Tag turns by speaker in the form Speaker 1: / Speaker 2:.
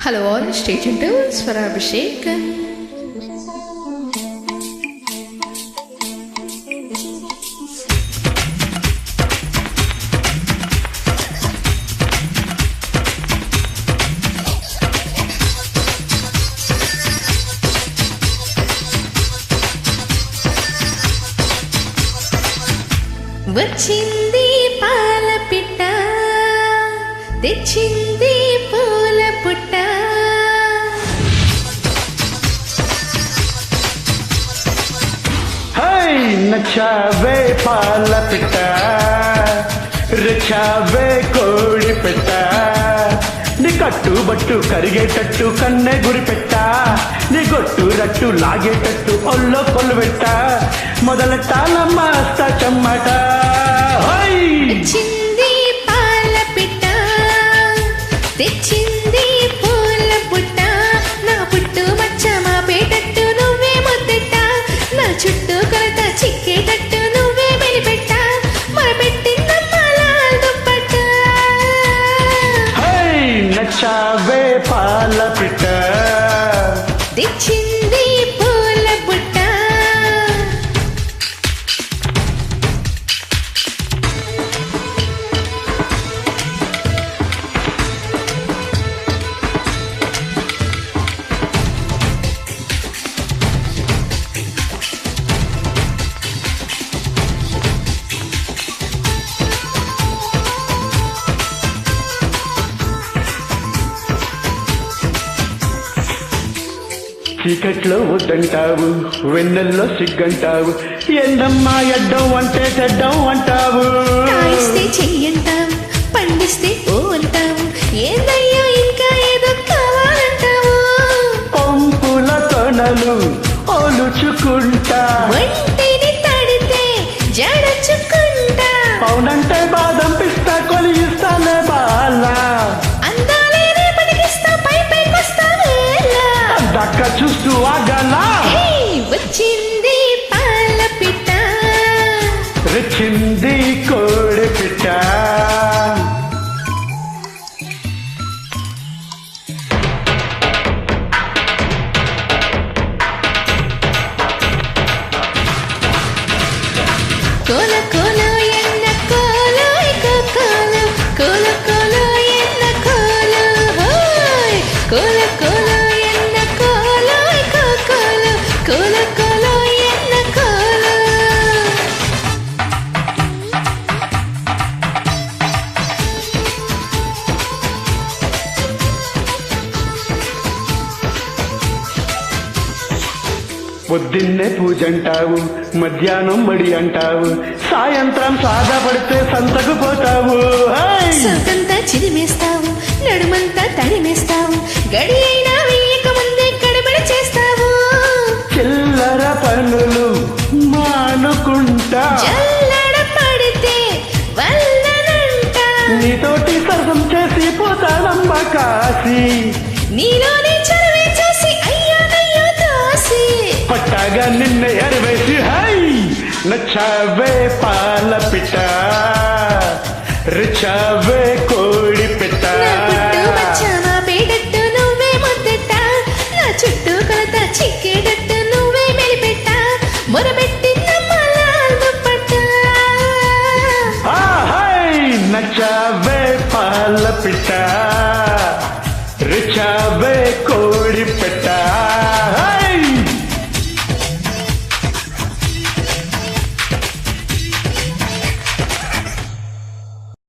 Speaker 1: Hello all, stay tuned to Swarabhishek. వచ్చింది పాల పిట్ట తెచ్చింది పూల పుట్ట
Speaker 2: హై నచ్చావే పాల పిట్ట రిచావే కోడి పెట్ట నీ కట్టుబట్టు కరిగేటట్టు కన్నె గురి పెట్ట నీ గొట్టు రట్టు లాగేటట్టు ఒళ్ళో కొల్లు పెట్ట మొదలెట్టాలమ్మ చెమ్మట.
Speaker 1: వచ్చింది పాల పిట్ట తెచ్చింది పూల పుట్ట నా పుట్టు మచ్చ మా పేటట్టు నువ్వే ముద్దెట్ట నా చుట్టూ కొలత చిక్కేటట్టు నువ్వే మెలిపెట్ట మరపెట్టిందమ్మ లాల్ దుప్పట్ట.
Speaker 2: హై నచ్చావే పాల పిట్ట
Speaker 1: తెచ్చింది పూల పుట్ట.
Speaker 2: చీకట్లో వద్దంటావు వెన్నెల్లో సిగ్గంటావు ఎందమ్మా ఎడ్డం అంటే చెడ్డం అంటావు.
Speaker 1: కాయిస్తే చెయ్యంటావు పండిస్తే ఓ అంటావు ఏదయ్యా ఇంకా ఏదో కావాలంటావు.
Speaker 2: పంపుల తొనలు ఒలుచుకుంటా
Speaker 1: ఒంటిని తడితే జడచుకుంటా
Speaker 2: అవునంటే బాదం పిస్తా కొలిస్తానే బాలా
Speaker 1: అందాలే రేపటికిస్తా పై పైకొస్తా వేళ.
Speaker 2: దక్క చూస్తూ ఆగలా
Speaker 1: హే, వచ్చింది పాల పిట్ట
Speaker 2: రిచింది కోడి పిట్ట.
Speaker 1: కోల కోల ఎన్న కోల కోల కోల కోల ఎన్న కోల హోయ్ కోల కోల ఎన్న కోల కోల కోల కోల ఎన్న కోల.
Speaker 2: పొద్దున్నే పూజ అంటావు మధ్యాహ్నం బడి అంటావు సాయంత్రం సాదా పడితే సంతకు పోతావు. హై!
Speaker 1: సొంతంతా చిరిమేస్తావు నడుమంతా తడిమేస్తావు గడి అయినా వేయక ముందే గడబడి చేస్తావు.
Speaker 2: చిల్లర పనులు మానుకుంటా
Speaker 1: జల్లడ పడితే వల్లనంట
Speaker 2: నీతోటి సరసం చేసి పోతానమ్మ కాసి
Speaker 1: నీలోనే చదివే చూసి అయ్యానయ్యో దోసి.
Speaker 2: పట్టాగా నిన్నే ఎరవేసి హై నచ్చావే పాల పిట్ట రిచావే కోడి పెట్ట.
Speaker 1: నా పుట్టు మచ్చ మా పేటట్టు నువ్వే ముద్దెట్ట నా చుట్టూ కొలత చిక్కేటట్టు నువ్వే మెలిపెట్ట మొరబెట్టిందమ్మ లాల్ దుప్పట్ట.
Speaker 2: ఆ హై నచ్చావే పాల పిట్ట రిచావే కోడి పెట్ట.